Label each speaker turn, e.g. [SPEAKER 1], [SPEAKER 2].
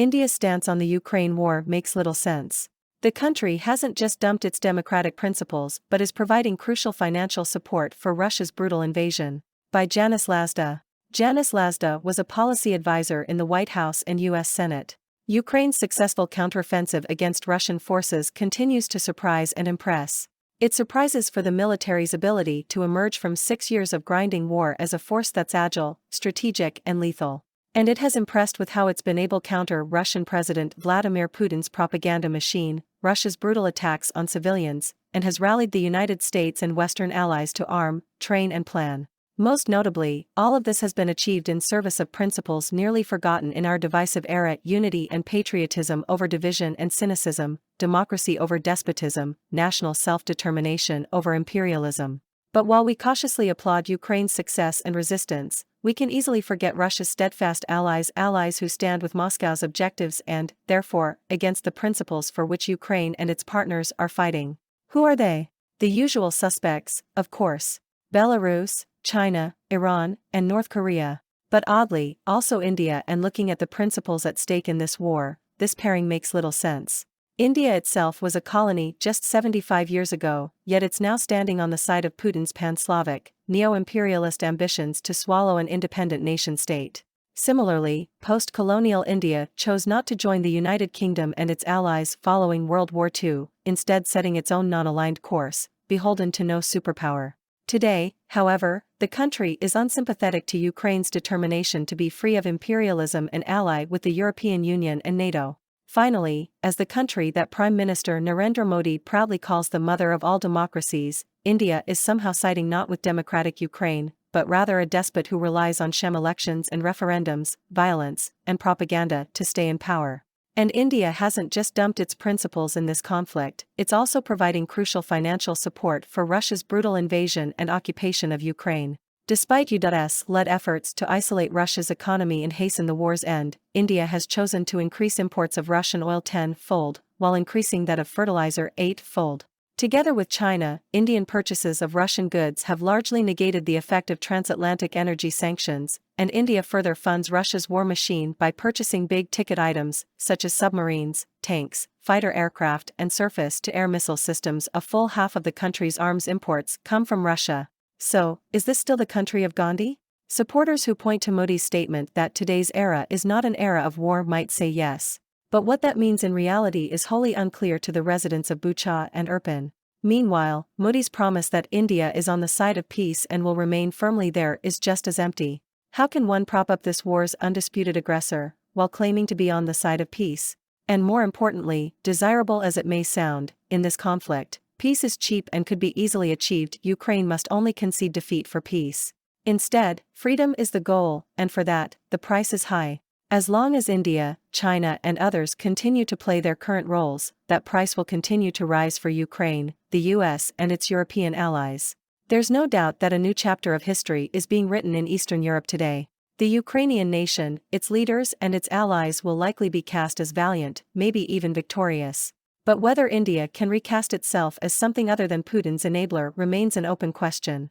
[SPEAKER 1] India's stance on the Ukraine war makes little sense. The country hasn't just dumped its democratic principles but is providing crucial financial support for Russia's brutal invasion. By Janis Lazda. Janis Lazda was a policy advisor in the White House and U.S. Senate. Ukraine's successful counteroffensive against Russian forces continues to surprise and impress. It surprises for the military's ability to emerge from 6 years of grinding war as a force that's agile, strategic, and lethal. And it has impressed with how it's been able to counter Russian President Vladimir Putin's propaganda machine, Russia's brutal attacks on civilians, and has rallied the United States and Western allies to arm, train, and plan. Most notably, all of this has been achieved in service of principles nearly forgotten in our divisive era: unity and patriotism over division and cynicism, democracy over despotism, national self-determination over imperialism. But while we cautiously applaud Ukraine's success and resistance, we can easily forget Russia's steadfast allies who stand with Moscow's objectives and, therefore, against the principles for which Ukraine and its partners are fighting. Who are they? The usual suspects, of course: Belarus, China, Iran, and North Korea. But oddly, also India. And looking at the principles at stake in this war, this pairing makes little sense. India itself was a colony just 75 years ago, yet it's now standing on the side of Putin's pan-Slavic, neo-imperialist ambitions to swallow an independent nation-state. Similarly, post-colonial India chose not to join the United Kingdom and its allies following World War II, instead setting its own non-aligned course, beholden to no superpower. Today, however, the country is unsympathetic to Ukraine's determination to be free of imperialism and ally with the European Union and NATO. Finally, as the country that Prime Minister Narendra Modi proudly calls the mother of all democracies, India is somehow siding not with democratic Ukraine, but rather a despot who relies on sham elections and referendums, violence, and propaganda to stay in power. And India hasn't just dumped its principles in this conflict, it's also providing crucial financial support for Russia's brutal invasion and occupation of Ukraine. Despite U.S.-led efforts to isolate Russia's economy and hasten the war's end, India has chosen to increase imports of Russian oil 10-fold, while increasing that of fertilizer 8-fold. Together with China, Indian purchases of Russian goods have largely negated the effect of transatlantic energy sanctions, and India further funds Russia's war machine by purchasing big-ticket items, such as submarines, tanks, fighter aircraft, and surface-to-air missile systems. A full half of the country's arms imports come from Russia. So, is this still the country of Gandhi? Supporters who point to Modi's statement that today's era is not an era of war might say yes. But what that means in reality is wholly unclear to the residents of Bucha and Irpin. Meanwhile, Modi's promise that India is on the side of peace and will remain firmly there is just as empty. How can one prop up this war's undisputed aggressor, while claiming to be on the side of peace? And more importantly, desirable as it may sound, in this conflict, peace is cheap and could be easily achieved. Ukraine must only concede defeat for peace. Instead, freedom is the goal, and for that, the price is high. As long as India, China, and others continue to play their current roles, that price will continue to rise for Ukraine, the U.S., and its European allies. There's no doubt that a new chapter of history is being written in Eastern Europe today. The Ukrainian nation, its leaders, and its allies will likely be cast as valiant, maybe even victorious. But whether India can recast itself as something other than Putin's enabler remains an open question.